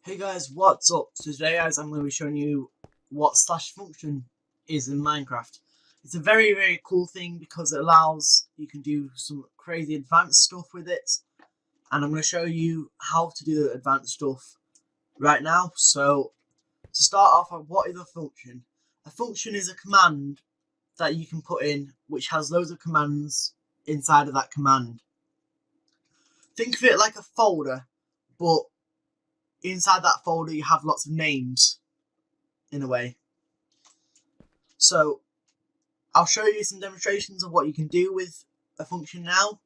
Hey guys, what's up? So today guys I'm going to be showing you what slash function is in Minecraft. It's a very cool thing because it allows you can do some crazy advanced stuff with it, and I'm going to show you how to do the advanced stuff right now. So to start off, what is a function? A function is a command that you can put in which has loads of commands inside of that command. Think of it like a folder, but inside that folder you have lots of names in a way. So I'll show you some demonstrations of what you can do with a function now.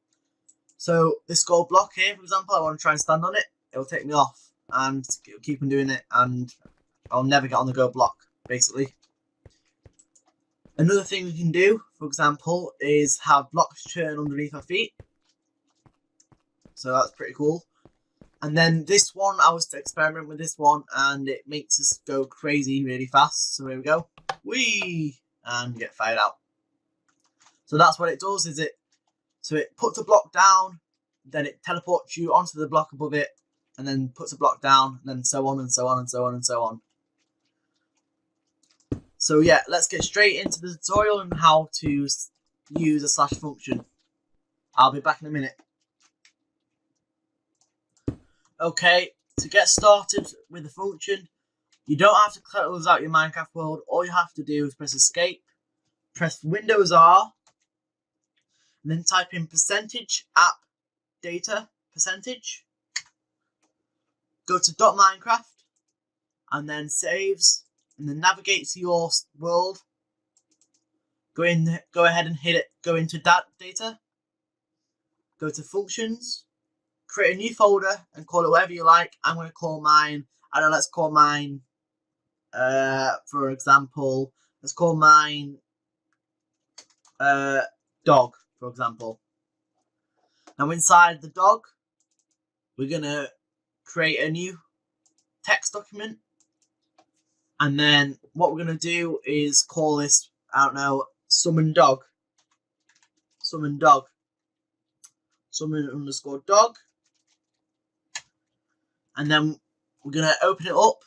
So this gold block here, for example, I want to try and stand on it. It'll take me off and it'll keep on doing it, and I'll never get on the gold block, basically. Another thing we can do, for example, is have blocks turn underneath our feet. So that's pretty cool. And then this one, I was to experiment with this one, and it makes us go crazy really fast. So here we go. Whee! And get fired out. So that's what it does, is it puts a block down, then it teleports you onto the block above it, and then puts a block down, and then so on and so on and so on and so on. So yeah, let's get straight into the tutorial on how to use a slash function. I'll be back in a minute. Okay, to get started with the function, you don't have to close out your Minecraft world. All you have to do is press escape, press Windows R, and then type in %app data %. Go to .minecraft, and then saves, and then navigate to your world. Go ahead and hit it. Go into that data. Go to functions. Create a new folder and call it whatever you like. I'm going to call mine, I don't know, let's call mine, for example, let's call mine dog, for example. Now inside the dog, we're going to create a new text document. And then what we're going to do is call this, I don't know, summon dog. Summon dog. Summon underscore dog. And then we're going to open it up,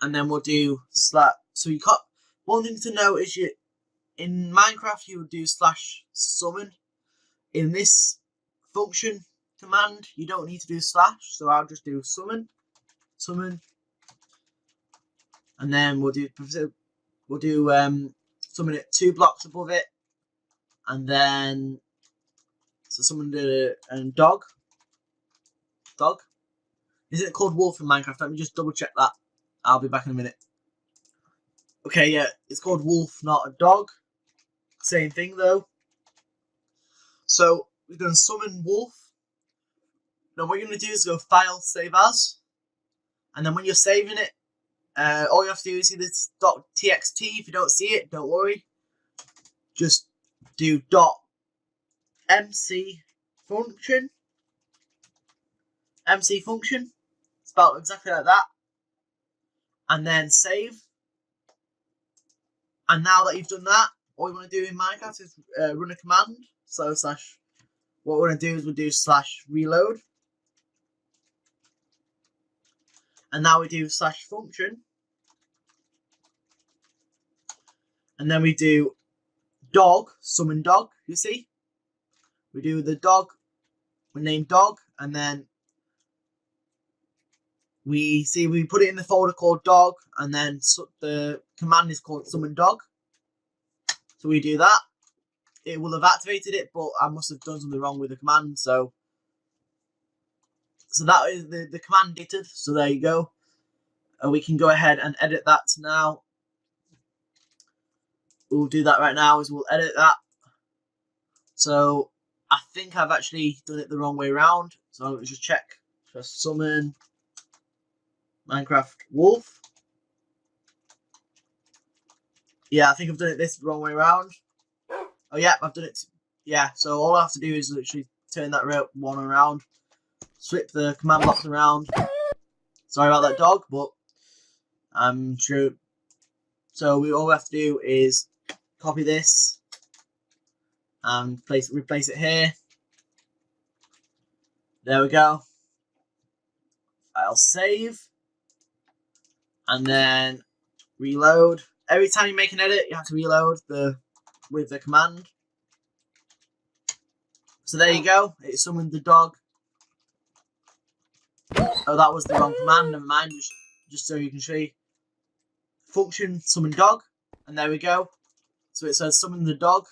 and then we'll do slash. So you can't. One thing to know is in Minecraft you would do slash summon. In this function command, you don't need to do slash, so I'll just do summon, and then we'll do summon it 2 blocks above it, and then summon the dog. Isn't it called wolf in Minecraft? Let me just double check that. I'll be back in a minute. Okay, yeah, it's called wolf, not a dog. Same thing though. So we're going to summon wolf. Now what you're going to do is go file, save as, and then when you're saving it, all you have to do is see this .txt. If you don't see it, don't worry. Just do .mc function. MC function, spelled exactly like that, and then save. And now that you've done that, all you want to do in Minecraft is run a command. So what we're going to do is we'll do slash reload, and now we do slash function, and then we do dog, summon dog. You see, we do the dog, we name dog, and then we put it in the folder called dog, and then the command is called summon dog. So we do that. It will have activated it, but I must have done something wrong with the command. So that is the command edited. So there you go. We can go ahead and edit that now. We'll do that right now. We'll edit that. So I think I've actually done it the wrong way around. So let's just check. Just summon Minecraft wolf. Yeah, I think I've done it this wrong way around. Oh yeah, I've done it. Yeah, so all I have to do is literally turn that one around, flip the command blocks around. Sorry about that, dog, but I'm sure. So all we have to do is copy this and replace it here. There we go. I'll save. and then reload. Every time you make an edit, you have to reload with the command. So there you go. It summoned the dog. Oh, that was the wrong command. Never mind. Just so you can see. Function summon dog, and there we go. So it says summon the dog,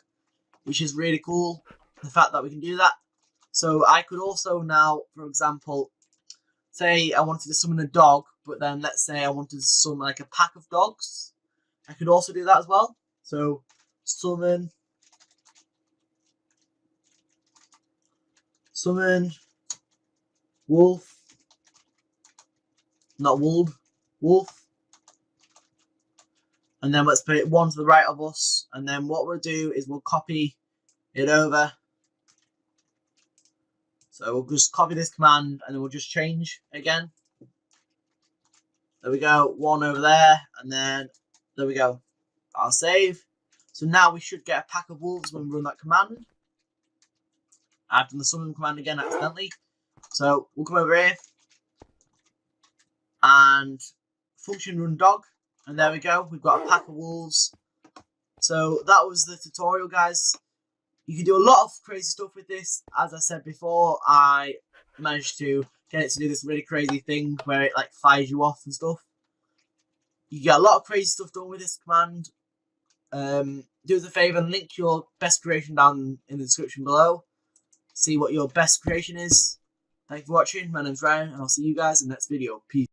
which is really cool. The fact that we can do that. So I could also now, for example, say I wanted to summon a dog, but then let's say I wanted to summon like a pack of dogs. I could also do that as well. So summon wolf, not wolf. And then let's put it one to the right of us. And then what we'll do is we'll copy it over. So we'll just copy this command and then we'll just change again. There we go. One over there. And then there we go. I'll save. So now we should get a pack of wolves when we run that command. I've done the summon command again accidentally. So we'll come over here. And function run dog. And there we go, we've got a pack of wolves. So that was the tutorial, guys. You can do a lot of crazy stuff with this. As I said before, I managed to get it to do this really crazy thing where it like fires you off and stuff. You get a lot of crazy stuff done with this command. Do us a favour and link your best creation down in the description below. See what your best creation is. Thank you for watching. My name's Ryan, and I'll see you guys in the next video. Peace.